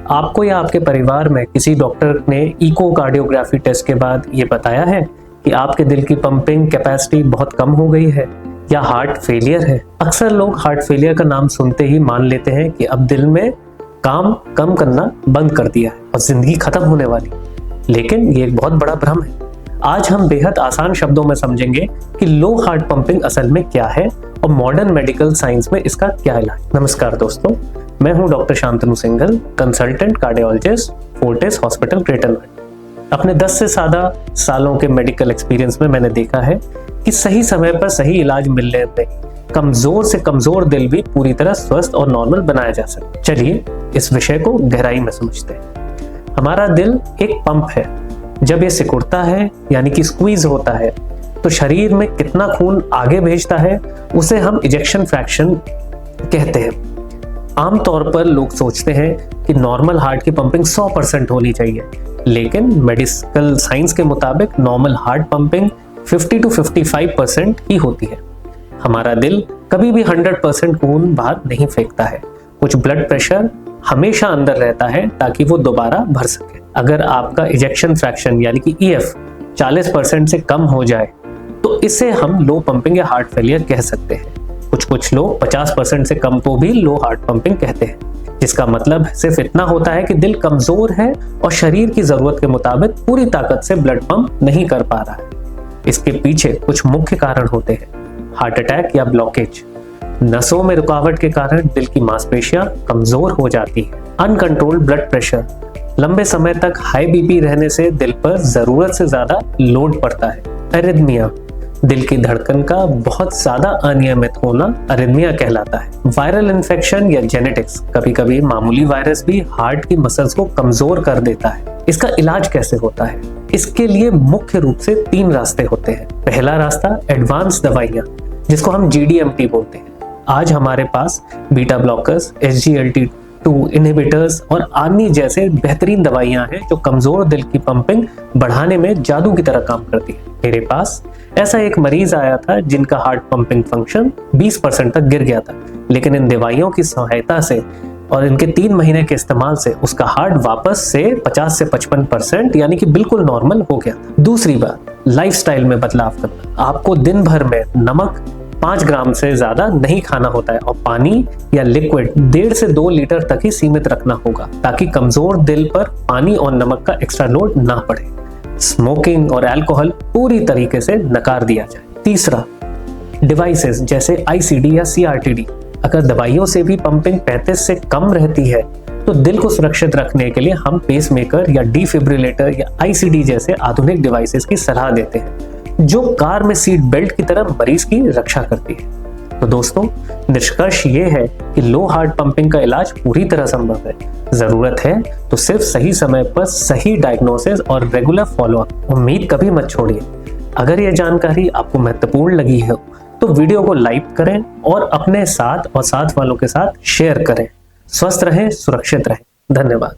आपको या आपके परिवार में किसी डॉक्टर ने इकोकार्डियोग्राफी टेस्ट के बाद ये बताया है कि आपके दिल की पंपिंग कैपेसिटी बहुत कम हो गई है या हार्ट फेलियर है? अक्सर लोग हार्ट फेलियर का नाम सुनते ही मान लेते हैं कि अब दिल में काम कम करना बंद कर दिया है और जिंदगी खत्म होने वाली। लेकिन ये एक बहुत बड़ा भ्रम है। आज हम बेहद आसान शब्दों में समझेंगे कि लो हार्ट पंपिंग असल में क्या है और मॉडर्न मेडिकल साइंस में इसका क्या इलाज। नमस्कार दोस्तों, मैं हूं doctor Shantanu Singhal, consultant cardiologist, Fortis hospital greater Noida. अपने 10 से ज्यादा सालों के मेडिकल एक्सपीरियंस में मैंने देखा है कि सही समय पर सही इलाज मिलने पे कमजोर से कमजोर दिल भी पूरी तरह स्वस्थ और नॉर्मल बनाया जा सकता है। चलिए इस विषय को गहराई में समझते हैं। हमारा दिल एक पंप है। जब ये सिकुड़ता है यानी कि स्क्वीज होता है तो शरीर में कितना खून आगे भेजता है उसे हम इजेक्शन फ्रैक्शन कहते हैं। आमतौर पर लोग सोचते हैं कि नॉर्मल हार्ट की पंपिंग 100% होनी चाहिए, लेकिन मेडिकल साइंस के मुताबिक नॉर्मल हार्ट पंपिंग 50 to 55% ही होती है। हमारा दिल कभी भी 100% खून बाहर नहीं फेंकता है। कुछ ब्लड प्रेशर हमेशा अंदर रहता है ताकि वो दोबारा भर सके। अगर आपका इजेक्शन फ्रैक्शन यानी कि EF 40% से कम हो जाए तो इसे हम लो पंपिंग या हार्ट फेलियर कह सकते हैं। कुछ लोग 50% से कम को भी लो हार्ट पंपिंग कहते हैं, जिसका मतलब सिर्फ इतना होता है कि दिल कमजोर है और शरीर की जरूरत के मुताबिक पूरी ताकत से ब्लड पंप नहीं कर पा रहा है। इसके पीछे कुछ मुख्य कारण होते हैं। हार्ट अटैक या ब्लॉकेज, नसों में रुकावट के कारण दिल की मांसपेशियां कमजोर हो जाती है। अनकंट्रोल्ड ब्लड प्रेशर, लंबे समय तक हाई बीपी रहने से दिल पर जरूरत से ज्यादा लोड पड़ता है। एरिथमिया, दिल की धड़कन का बहुत ज्यादा अनियमित होना एरिथमिया कहलाता है। वायरल इन्फेक्शन या जेनेटिक्स, कभी कभी मामूली वायरस भी हार्ट की मसल्स को कमजोर कर देता है। इसका इलाज कैसे होता है? इसके लिए मुख्य रूप से 3 रास्ते होते हैं। पहला रास्ता एडवांस दवाइयां, जिसको हम GDMT बोलते हैं। आज हमारे पास बीटा ब्लॉकर्स, SGLT2 इनहिबिटर्स और आर्नी जैसे बेहतरीन दवाइयां हैं जो कमजोर दिल की पंपिंग बढ़ाने में जादू की तरह काम करती है। मेरे पास ऐसा एक मरीज आया था जिनका हार्ट पंपिंग फंक्शन 20% तक गिर गया था, लेकिन इन दवाइयों की सहायता से और इनके 3 महीने के इस्तेमाल से उसका हार्ट वापस से 50 से 55% यानी कि बिल्कुल नॉर्मल हो गया था। दूसरी बात, लाइफस्टाइल में बदलाव करना। आपको दिन भर में नमक 5 ग्राम से ज्यादा नहीं खाना होता है और पानी या लिक्विड 1.5 से 2 लीटर तक ही सीमित रखना होगा ताकि कमजोर दिल पर पानी और नमक का एक्स्ट्रा लोड ना पड़े। स्मोकिंग और अल्कोहल पूरी तरीके से नकार दिया जाए। तीसरा, डिवाइसेस जैसे ICD या CRTD। अगर दवाइयों से भी पंपिंग 35 से कम रहती है तो दिल को सुरक्षित रखने के लिए हम पेसमेकर या डिफिब्रिलेटर या ICD जैसे आधुनिक डिवाइसेस की सलाह देते हैं, जो कार में सीट बेल्ट की तरह मरीज की रक्षा करती है। तो दोस्तों, निष्कर्ष ये है कि लो हार्ट पंपिंग का इलाज पूरी तरह संभव है। जरूरत है तो सिर्फ सही समय पर सही डायग्नोसिस और रेगुलर फॉलोअप। उम्मीद कभी मत छोड़िए। अगर यह जानकारी आपको महत्वपूर्ण लगी है तो वीडियो को लाइक करें और अपने साथ और साथ वालों के साथ शेयर करें। स्वस्थ रहें, सुरक्षित रहें। धन्यवाद।